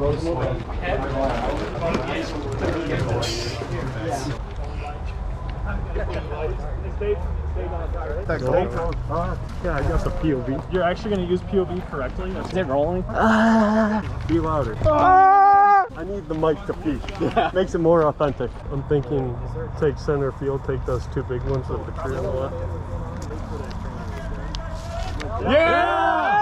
Yeah, I guess a POV. You're actually going to use POV correctly? Is it rolling? Be louder. I need the mic to peak. Yeah. Makes it more authentic. I'm thinking take center field, take those two big ones with the tree on the left. Yeah!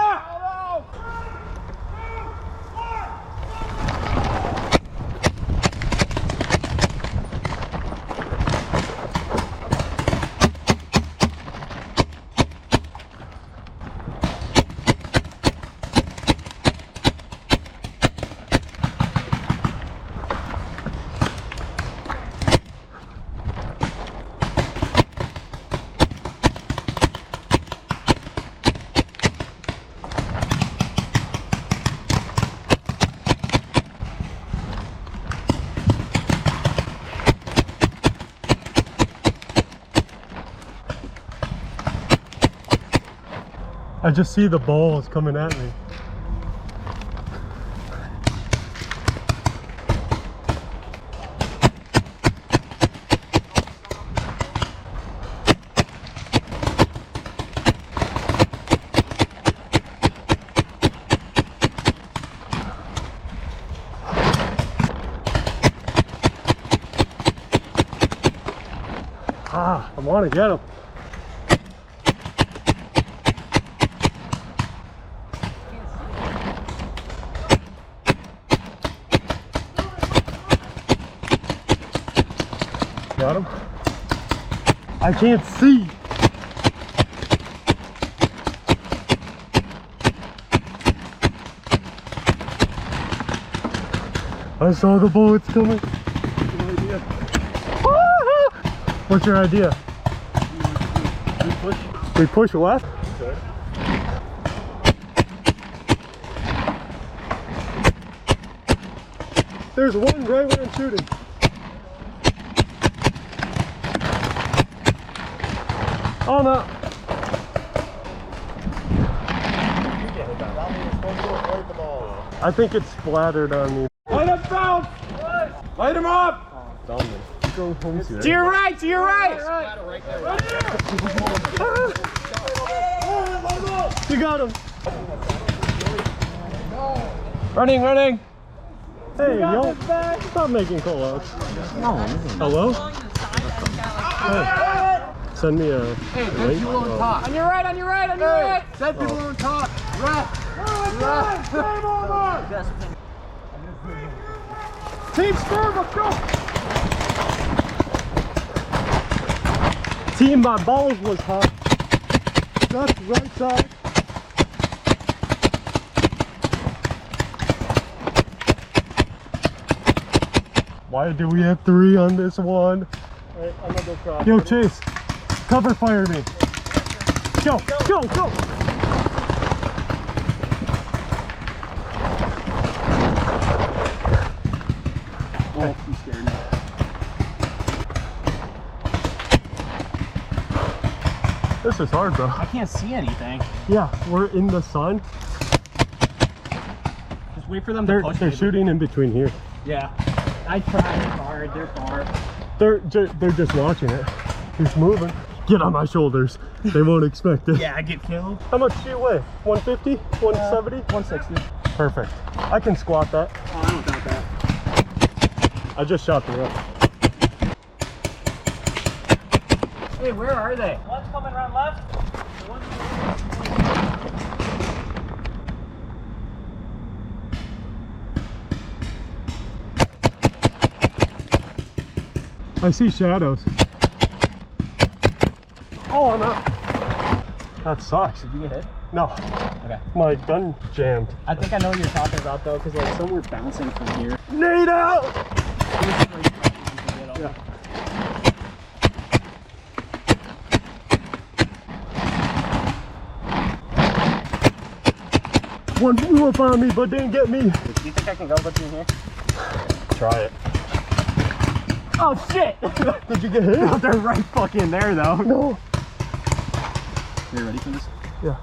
I just see the balls coming at me. I want to get him. Got him? I can't see. I saw the bullets coming. What's your idea? We push. We push left? Okay. There's one right where I'm shooting. Oh no! I think it splattered on me. Light up, bounce! Light him up! Go home to your right, to your right! You got him! Running, running! Hey, yo! Stop making call-outs. No. Hello? Hey. Send me a link. On your right, on your right, on your right! Dead people don't talk! Rest! Game over! Team Storm, let's go! Team, my balls was hot. That's right side. Why do we have 3 on this one? Wait, I'm gonna go cross. Yo, Chase, cover fire me. Go, go, go! Oh, you scared me. This is hard, bro. I can't see anything. Yeah, we're in the sun. Just wait for them to push. They're shooting in between here. Yeah. I tried hard, they're far. They're just watching it. He's moving. Get on my shoulders. They won't expect it. Yeah, I get killed. How much do you weigh? 150? 170? 160. Perfect. I can squat that. Oh, I don't doubt that. I just shot the rope. Hey, where are they? One's coming around left. I see shadows. Oh, I'm out. That sucks. Did you get hit? No. Okay. My gun jammed. I think I know what you're talking about though, because like some were bouncing from here. Nade out! Yeah. One blew up on me, but didn't get me. Do you think I can go between here? Try it. Oh shit! Did you get hit? No, they're right fucking there though. No. Are you ready for this? Yeah.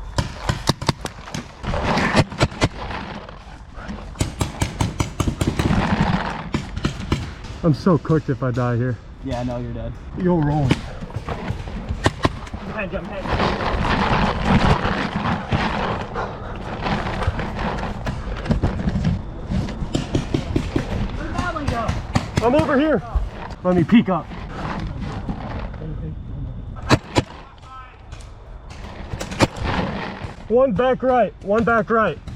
I'm so cooked if I die here. Yeah, no, you're dead. Yo, roll. Behind you, behind Where'd that one go? I'm over here. Let me peek up. One back right,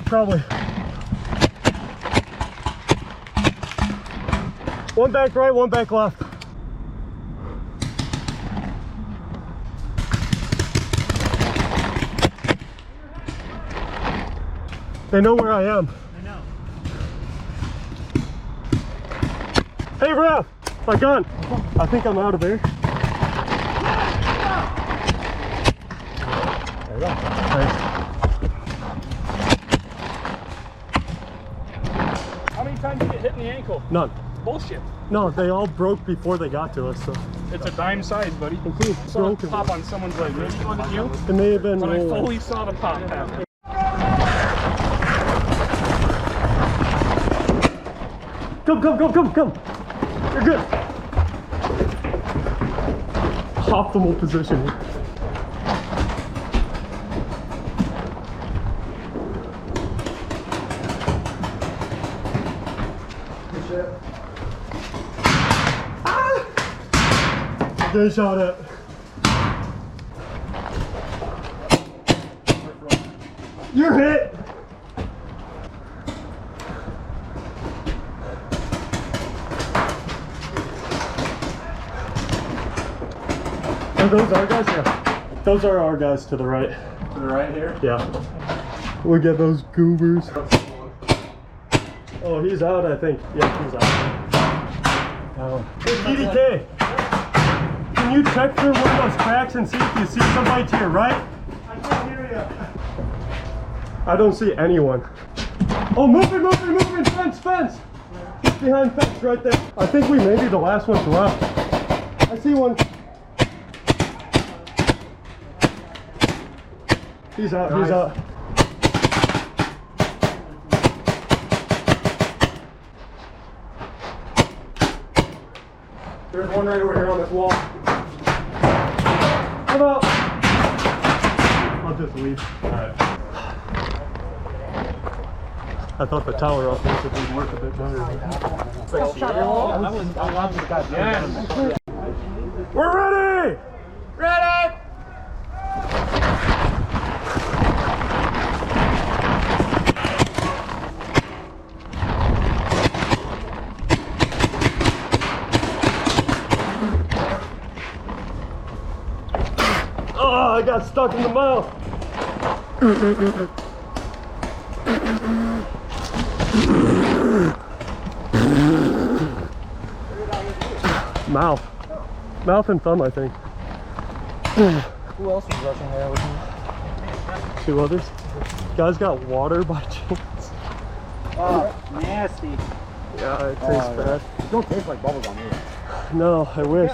probably. One back right, one back left. They know where I am. I know. Hey, Ref, my gun. I think I'm out of there. There you go. Thanks. How many times did you get hit in the ankle? None. Bullshit. No, they all broke before they got to us, so. It's a dime size, buddy. Include Saw it broken. pop on someone's leg. Maybe it wasn't you, It may have been but I rolling. fully saw the pop happen. Come. You're good. Optimal position. Good shot at. You're hit. Are those our guys? Yeah. Those are our guys to the right. To the right here? Yeah. Look at those goobers. Oh, he's out, I think. Yeah, he's out. Oh. Hey, PDK. Can you check through one of those cracks and see if you see somebody to your right? I can't hear you. I don't see anyone. Oh, moving, fence. Behind fence right there. I think we may be the last ones left. I see one. He's out, he's out. There's one right over here on this wall. Come out. I'll just leave. Alright. I thought the tower up here would be worth a bit better. We're ready! Ready! Oh, I got stuck in the mouth. Mouth and thumb, I think. Who else was rushing there with me? 2 others. Guys got water by chance. Oh, nasty. Yeah, it tastes bad. It don't taste like bubblegum either. No, I wish.